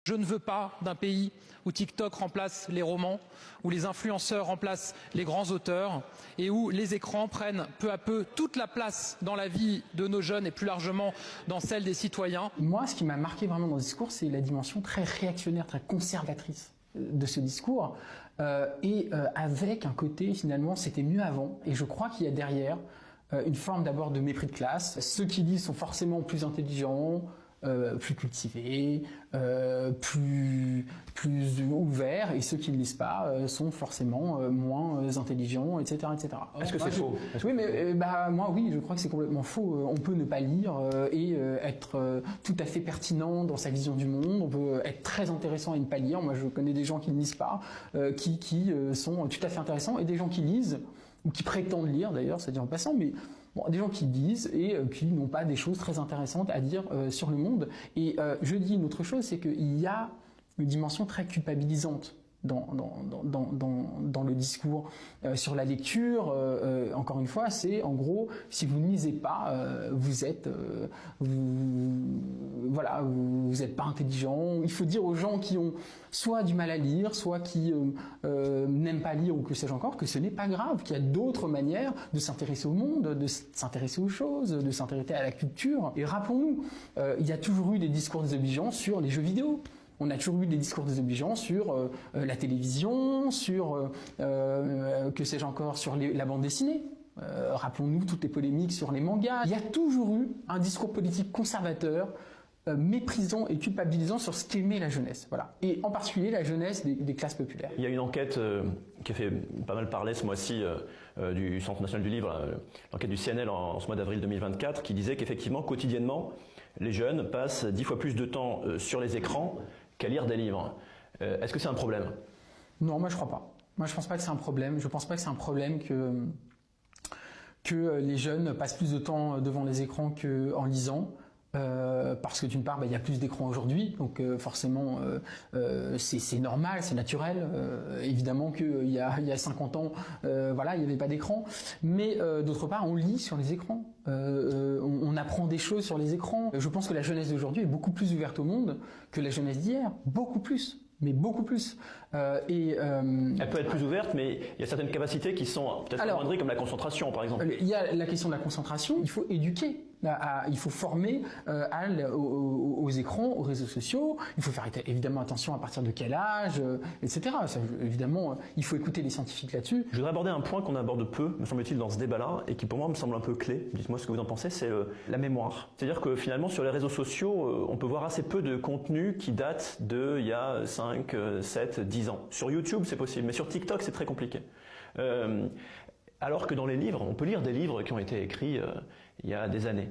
Je ne veux pas d'un pays où TikTok remplace les romans, où les influenceurs remplacent les grands auteurs et où les écrans prennent peu à peu toute la place dans la vie de nos jeunes et plus largement dans celle des citoyens. Moi, ce qui m'a marqué vraiment dans ce discours, c'est la dimension très réactionnaire, très conservatrice de ce discours avec un côté, finalement, c'était mieux avant. Et je crois qu'il y a derrière une forme d'abord de mépris de classe. Ceux qui lisent sont forcément plus intelligents, plus cultivés, plus ouverts, et ceux qui ne lisent pas sont forcément moins intelligents, etc., etc. Est-ce que c'est faux? Oui, mais moi, oui, je crois que c'est complètement faux. On peut ne pas lire et être tout à fait pertinent dans sa vision du monde. On peut être très intéressant et ne pas lire. Moi, je connais des gens qui ne lisent pas, qui sont tout à fait intéressants, et des gens qui lisent ou qui prétendent lire, d'ailleurs, c'est dit en passant, mais bon, des gens qui lisent et qui n'ont pas des choses très intéressantes à dire sur le monde. Et je dis une autre chose, c'est qu'il y a une dimension très culpabilisante dans le discours sur la lecture. Encore une fois, c'est en gros, si vous ne lisez pas, vous êtes pas intelligent. Il faut dire aux gens qui ont soit du mal à lire, soit qui n'aiment pas lire, ou que sais-je encore, que ce n'est pas grave, qu'il y a d'autres manières de s'intéresser au monde, de s'intéresser aux choses, de s'intéresser à la culture. Et rappelons-nous, il y a toujours eu des discours désobligeants sur les jeux vidéo. On a toujours eu des discours désobligeants sur la télévision, sur, que sais-je encore, sur la bande dessinée. Rappelons-nous toutes les polémiques sur les mangas. Il y a toujours eu un discours politique conservateur, méprisant et culpabilisant sur ce qu'aimait la jeunesse. Voilà. Et en particulier la jeunesse des classes populaires. Il y a une enquête qui a fait pas mal parler ce mois-ci du Centre national du livre, l'enquête du CNL en ce mois d'avril 2024, qui disait qu'effectivement, quotidiennement, les jeunes passent 10 fois plus de temps sur les écrans qu'à lire des livres. Est-ce que c'est un problème? Non, moi je crois pas. Moi je pense pas que c'est un problème. Je pense pas que c'est un problème que les jeunes passent plus de temps devant les écrans qu'en lisant. Parce que d'une part, il y a plus d'écrans aujourd'hui, donc forcément c'est normal, c'est naturel. Évidemment qu'il y a 50 ans, il n'y avait pas d'écran, mais d'autre part, on lit sur les écrans. On apprend des choses sur les écrans. Je pense que la jeunesse d'aujourd'hui est beaucoup plus ouverte au monde que la jeunesse d'hier, beaucoup plus. Mais beaucoup plus. Elle peut être plus ouverte, mais il y a certaines capacités qui sont peut-être amoindries, comme la concentration, par exemple. Il y a la question de la concentration. Il faut éduquer. Il faut former aux écrans, aux réseaux sociaux. Il faut faire évidemment attention à partir de quel âge, etc. Ça, évidemment, il faut écouter les scientifiques là-dessus. Je voudrais aborder un point qu'on aborde peu, me semble-t-il, dans ce débat-là, et qui pour moi me semble un peu clé. Dites-moi ce que vous en pensez, c'est la mémoire. C'est-à-dire que finalement, sur les réseaux sociaux, on peut voir assez peu de contenu qui date il y a 5, 7, 10 ans. Sur YouTube, c'est possible, mais sur TikTok, c'est très compliqué. Alors que dans les livres, on peut lire des livres qui ont été écrits il y a des années.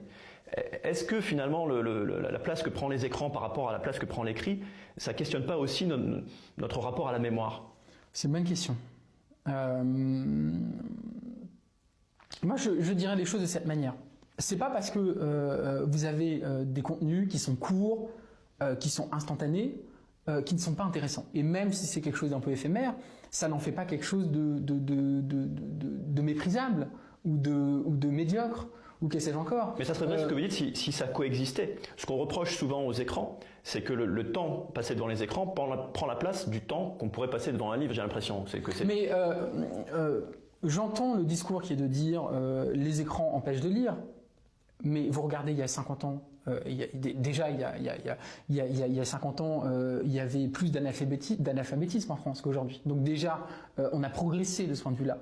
Est-ce que finalement la place que prend les écrans par rapport à la place que prend l'écrit, ça questionne pas aussi notre rapport à la mémoire? C'est une bonne question. Moi, je dirais les choses de cette manière. C'est pas parce que vous avez des contenus qui sont courts, qui sont instantanés, qui ne sont pas intéressants. Et même si c'est quelque chose d'un peu éphémère, ça n'en fait pas quelque chose de méprisable ou de médiocre, ou que sais-je encore. Mais ça serait vrai ce que vous dites si ça coexistait. Ce qu'on reproche souvent aux écrans, c'est que le temps passé devant les écrans prend la place du temps qu'on pourrait passer devant un livre, j'ai l'impression. Mais j'entends le discours qui est de dire les écrans empêchent de lire, mais vous regardez il y a 50 ans, il y a 50 ans, il y avait plus d'analphabétisme en France qu'aujourd'hui. Donc déjà, on a progressé de ce point de vue-là,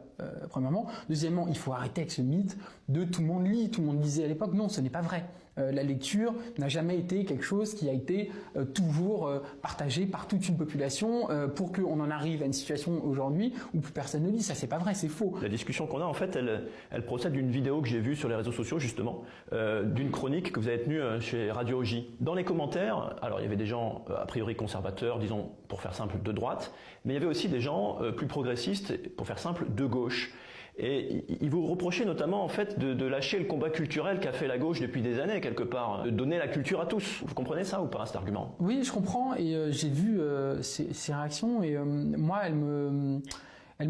premièrement. Deuxièmement, il faut arrêter avec ce mythe de tout le monde lit, tout le monde lisait à l'époque. Non, ce n'est pas vrai. La lecture n'a jamais été quelque chose qui a été toujours partagé par toute une population pour qu'on en arrive à une situation aujourd'hui où plus personne ne lit. Ça, c'est pas vrai, c'est faux. La discussion qu'on a, en fait, elle procède d'une vidéo que j'ai vue sur les réseaux sociaux, justement, d'une chronique que vous avez tenue chez Radio OJ. Dans les commentaires, alors il y avait des gens a priori conservateurs, disons pour faire simple de droite, mais il y avait aussi des gens plus progressistes, pour faire simple, de gauche. Et ils vous reprochaient notamment en fait de lâcher le combat culturel qu'a fait la gauche depuis des années quelque part, de donner la culture à tous. Vous comprenez ça ou pas, cet argument? Oui, je comprends, et j'ai vu ces réactions, et moi elles me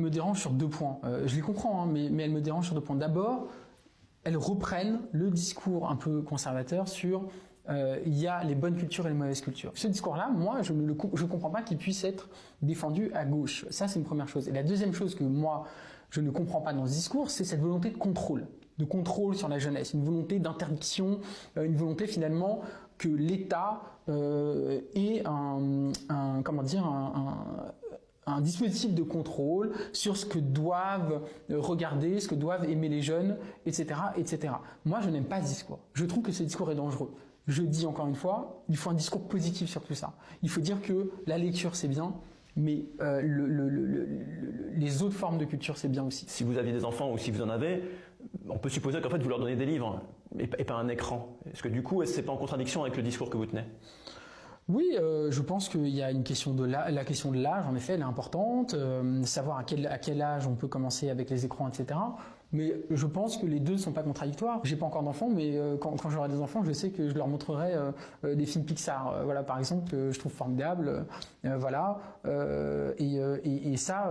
dérangent sur 2 points. Je les comprends, hein, mais elles me dérangent sur 2 points. D'abord, elles reprennent le discours un peu conservateur sur il y a les bonnes cultures et les mauvaises cultures. Ce discours-là, moi, je ne comprends pas qu'il puisse être défendu à gauche. Ça, c'est une première chose. Et la deuxième chose que moi, je ne comprends pas dans ce discours, c'est cette volonté de contrôle sur la jeunesse, une volonté d'interdiction, une volonté finalement que l'État ait un dispositif de contrôle sur ce que doivent regarder, ce que doivent aimer les jeunes, etc., etc. Moi, je n'aime pas ce discours. Je trouve que ce discours est dangereux. Je dis encore une fois, il faut un discours positif sur tout ça. Il faut dire que la lecture, c'est bien, mais les autres formes de culture, c'est bien aussi. Si vous aviez des enfants ou si vous en avez, on peut supposer qu'en fait vous leur donnez des livres et pas un écran. Est-ce que du coup, c'est pas en contradiction avec le discours que vous tenez ? Oui, je pense qu'il y a une question de la question de l'âge, en effet, elle est importante. Savoir à quel âge on peut commencer avec les écrans, etc. Mais je pense que les deux ne sont pas contradictoires. J'ai pas encore d'enfants, mais quand j'aurai des enfants, je sais que je leur montrerai des films Pixar, voilà, par exemple, que je trouve formidables, voilà. Et ça,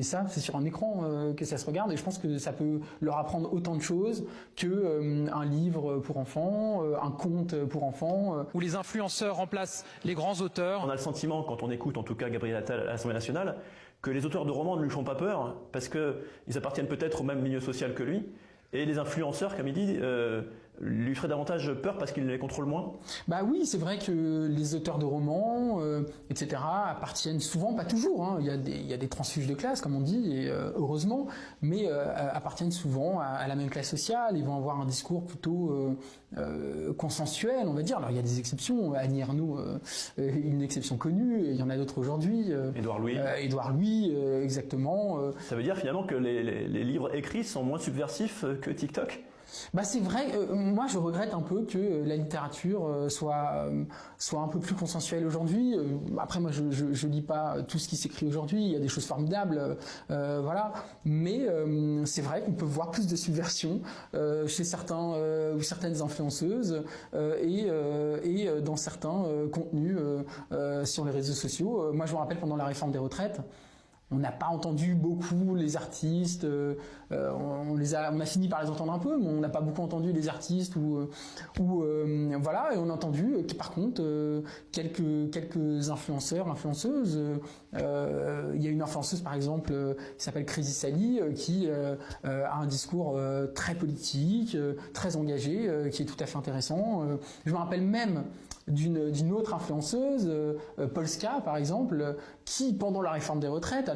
c'est sur un écran que ça se regarde. Et je pense que ça peut leur apprendre autant de choses que un livre pour enfants, un conte pour enfants. Où les influenceurs remplacent les grands auteurs. On a le sentiment, quand on écoute en tout cas Gabriel Attal à l'Assemblée nationale, que les auteurs de romans ne lui font pas peur parce qu'ils appartiennent peut-être au même milieu social que lui. Et les influenceurs, comme il dit, lui feraient davantage peur parce qu'ils les contrôlent moins. Bah oui, c'est vrai que les auteurs de romans, etc., appartiennent souvent, pas toujours, hein, il y a des transfuges de classe, comme on dit, et heureusement, mais appartiennent souvent à la même classe sociale. Ils vont avoir un discours plutôt consensuel, on va dire. Alors il y a des exceptions. Annie Ernaux, une exception connue. Il y en a d'autres aujourd'hui. Édouard Louis. Édouard Louis, exactement. Ça veut dire finalement que les livres écrits sont moins subversifs que TikTok ? Bah c'est vrai, moi je regrette un peu que la littérature soit un peu plus consensuelle aujourd'hui. Après moi je lis pas tout ce qui s'écrit aujourd'hui, il y a des choses formidables, voilà. Mais c'est vrai qu'on peut voir plus de subversion chez certains ou certaines influenceuses et dans certains contenus sur les réseaux sociaux. Moi je me rappelle pendant la réforme des retraites, on n'a pas entendu beaucoup les artistes, on a fini par les entendre un peu, mais on n'a pas beaucoup entendu les artistes voilà, et on a entendu par contre quelques influenceurs, influenceuses. Il y a une influenceuse par exemple qui s'appelle Crazy Sally qui a un discours très politique, très engagé, qui est tout à fait intéressant. Je me rappelle même d'une autre influenceuse, Polska par exemple, qui pendant la réforme des retraites,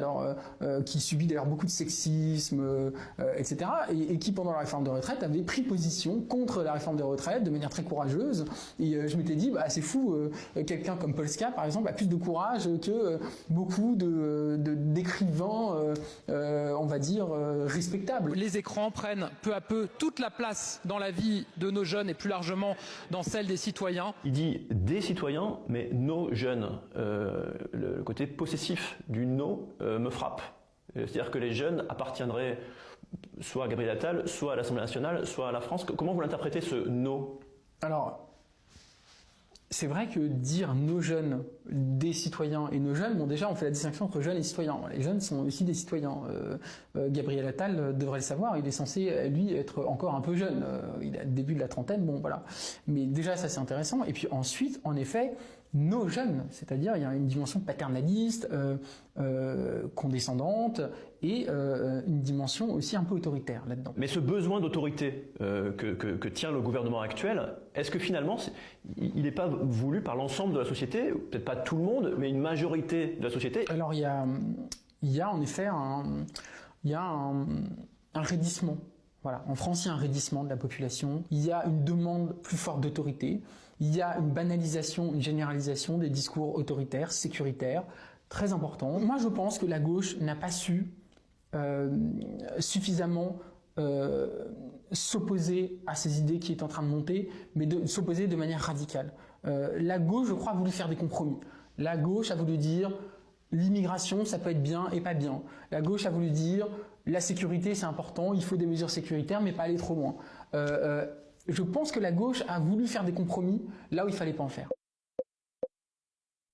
qui subit d'ailleurs beaucoup de sexisme, etc., et qui pendant la réforme des retraites avait pris position contre la réforme des retraites de manière très courageuse. Et je m'étais dit, bah c'est fou, quelqu'un comme Polska par exemple a plus de courage que beaucoup d'écrivains, on va dire, respectables. Les écrans prennent peu à peu toute la place dans la vie de nos jeunes et plus largement dans celle des citoyens. Il dit des citoyens, mais nos jeunes. Le côté possessif du nos me frappe. C'est-à-dire que les jeunes appartiendraient soit à Gabriel Attal, soit à l'Assemblée nationale, soit à la France. Comment vous l'interprétez ce nos ? Alors, c'est vrai que dire nos jeunes, des citoyens et nos jeunes, bon déjà on fait la distinction entre jeunes et citoyens. Les jeunes sont aussi des citoyens. Gabriel Attal devrait le savoir, il est censé lui être encore un peu jeune. Il a le début de la trentaine, bon voilà. Mais déjà ça c'est intéressant. Et puis ensuite, en effet, nos jeunes, c'est-à-dire il y a une dimension paternaliste, condescendante et une dimension aussi un peu autoritaire là-dedans. Mais ce besoin d'autorité que tient le gouvernement actuel, est-ce que finalement il n'est pas voulu par l'ensemble de la société, peut-être pas tout le monde, mais une majorité de la société ? Alors il y a en effet un raidissement. Voilà. En France, il y a un raidissement de la population. Il y a une demande plus forte d'autorité. Il y a une banalisation, une généralisation des discours autoritaires, sécuritaires, très importants. Moi, je pense que la gauche n'a pas su suffisamment s'opposer à ces idées qui est en train de monter, mais de s'opposer de manière radicale. La gauche, je crois, a voulu faire des compromis. La gauche a voulu dire l'immigration, ça peut être bien et pas bien. La gauche a voulu dire la sécurité, c'est important, il faut des mesures sécuritaires, mais pas aller trop loin. Je pense que la gauche a voulu faire des compromis là où il fallait pas en faire.